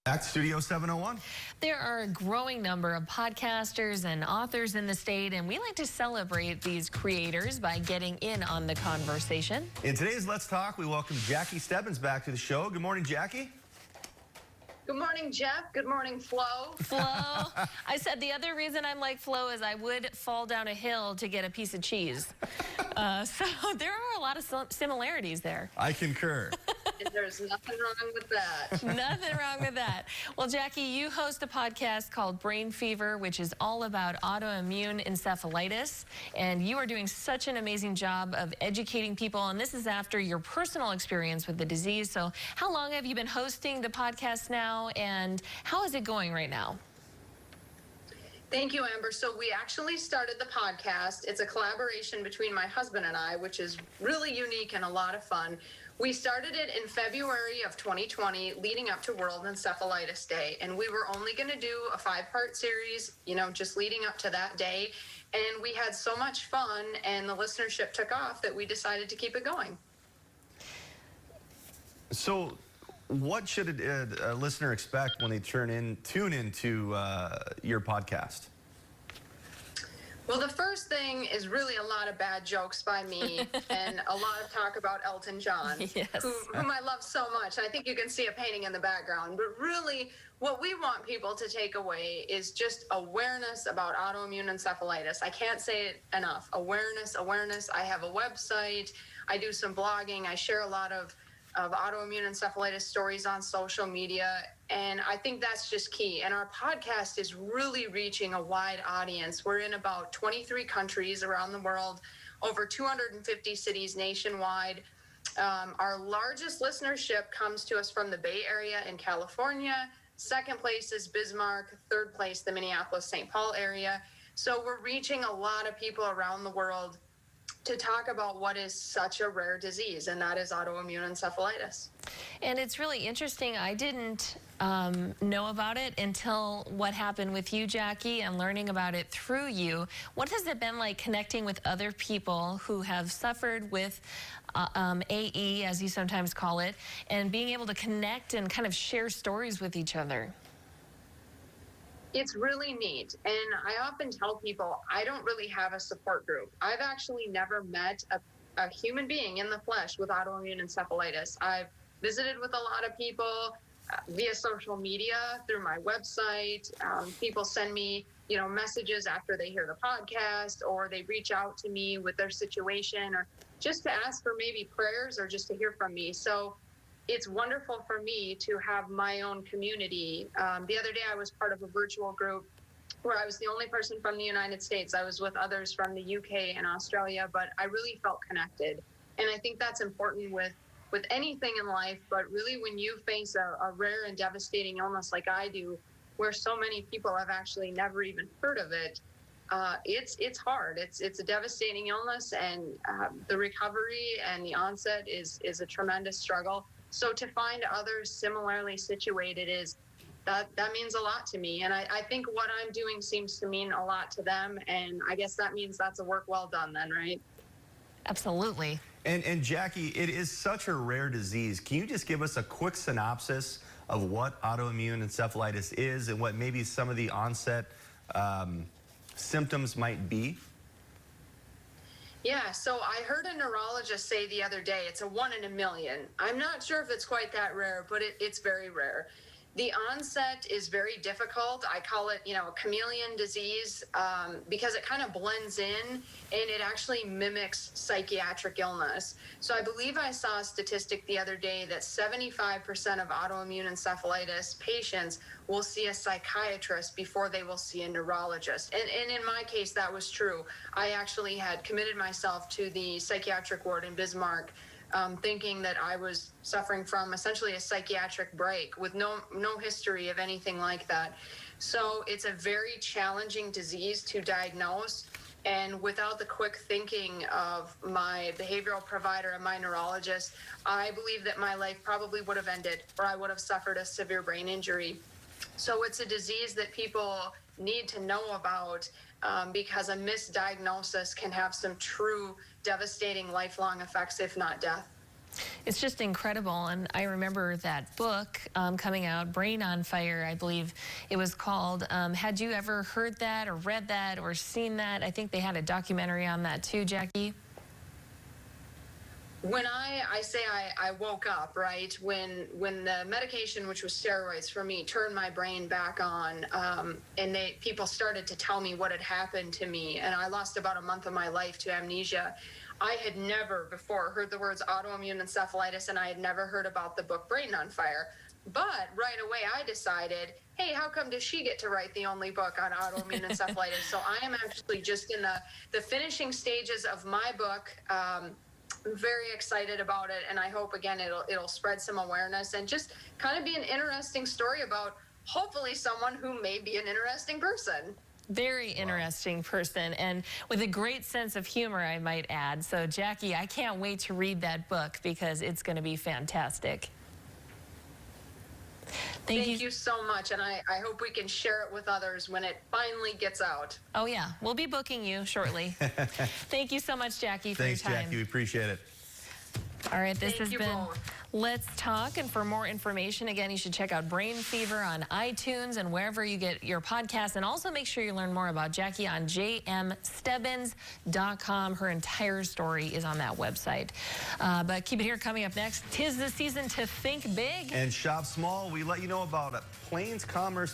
Back to Studio 701. There are a growing number of podcasters and authors in the state, and we like to celebrate these creators by getting in on the conversation. In today's Let's Talk, we welcome Jackie Stebbins back to the show. Good morning, Jackie. Good morning, Jeff. Good morning, Flo. Flo. I said the other reason I'm like Flo is I would fall down a hill to get a piece of cheese. So there are a lot of similarities there. I concur. There's nothing wrong with that. Nothing wrong with that. Well, Jackie, you host a podcast called Brain Fever, which is all about autoimmune encephalitis. And you are doing such an amazing job of educating people. And this is after your personal experience with the disease. So how long have you been hosting the podcast now? And how is it going right now? Thank you, Amber. So we actually started the podcast. It's a collaboration between my husband and I, which is really unique and a lot of fun. We started it in February of 2020, leading up to World Encephalitis Day. And we were only going to do a 5-part series, just leading up to that day. And we had so much fun and the listenership took off that we decided to keep it going. So what should a listener expect when they tune into your podcast? Well, the first thing is really a lot of bad jokes by me and a lot of talk about Elton John, yes. whom I love so much. I think you can see a painting in the background. But really, what we want people to take away is just awareness about autoimmune encephalitis. I can't say it enough. Awareness. I have a website. I do some blogging. I share a lot of autoimmune encephalitis stories on social media. And I think that's just key. And our podcast is really reaching a wide audience. We're in about 23 countries around the world, over 250 cities nationwide. Our largest listenership comes to us from the Bay Area in California. Second place is Bismarck. Third place, the Minneapolis-St. Paul area. So we're reaching a lot of people around the world to talk about what is such a rare disease, and that is autoimmune encephalitis. And it's really interesting. I didn't know about it until what happened with you, Jackie, and learning about it through you. What has it been like connecting with other people who have suffered with AE, as you sometimes call it, and being able to connect and kind of share stories with each other? It's really neat. And I often tell people, I don't really have a support group. I've actually never met a human being in the flesh with autoimmune encephalitis. I've visited with a lot of people via social media, through my website. People send me, messages after they hear the podcast, or they reach out to me with their situation, or just to ask for maybe prayers or just to hear from me. So it's wonderful for me to have my own community. The other day I was part of a virtual group where I was the only person from the United States. I was with others from the UK and Australia, but I really felt connected. And I think that's important with anything in life, but really when you face a rare and devastating illness like I do, where so many people have actually never even heard of it, it's hard. It's a devastating illness, and the recovery and the onset is a tremendous struggle. So to find others similarly situated that means a lot to me. And I think what I'm doing seems to mean a lot to them. And I guess that means that's a work well done then, right? Absolutely. And Jackie, it is such a rare disease. Can you just give us a quick synopsis of what autoimmune encephalitis is and what maybe some of the onset symptoms might be? Yeah, so I heard a neurologist say the other day, it's a 1 in a million. I'm not sure if it's quite that rare, but it's very rare. The onset is very difficult. I call it, a chameleon disease because it kind of blends in and it actually mimics psychiatric illness. So I believe I saw a statistic the other day that 75% of autoimmune encephalitis patients will see a psychiatrist before they will see a neurologist. And in my case, that was true. I actually had committed myself to the psychiatric ward in Bismarck, thinking that I was suffering from essentially a psychiatric break with no history of anything like that. So it's a very challenging disease to diagnose. And without the quick thinking of my behavioral provider and my neurologist, I believe that my life probably would have ended, or I would have suffered a severe brain injury. So it's a disease that people need to know about because a misdiagnosis can have some true devastating lifelong effects, if not death. It's just incredible. And I remember that book coming out, Brain on Fire, I believe it was called. Had you ever heard that or read that or seen that? I think they had a documentary on that too, Jackie. When I say I woke up, right, when the medication, which was steroids for me, turned my brain back on, and people started to tell me what had happened to me, and I lost about a month of my life to amnesia. I had never before heard the words autoimmune encephalitis, and I had never heard about the book Brain on Fire. But right away I decided, hey, how come does she get to write the only book on autoimmune encephalitis? So I am actually just in the finishing stages of my book. I'm very excited about it, and I hope again it'll spread some awareness and just kind of be an interesting story about hopefully someone who may be an interesting person. Very interesting person, and with a great sense of humor, I might add. So Jackie, I can't wait to read that book because it's going to be fantastic. Thank you so much, and I hope we can share it with others when it finally gets out. Oh yeah, we'll be booking you shortly. Thank you so much, Jackie, for Thanks, your time. Jackie. We appreciate it. All right, this has Thank you been both. Let's Talk. And for more information, again, you should check out Brain Fever on iTunes and wherever you get your podcasts. And also make sure you learn more about Jackie on jmstebbins.com. Her entire story is on that website. But keep it here. Coming up next, 'tis the season to think big. And shop small. We let you know about Plains Commerce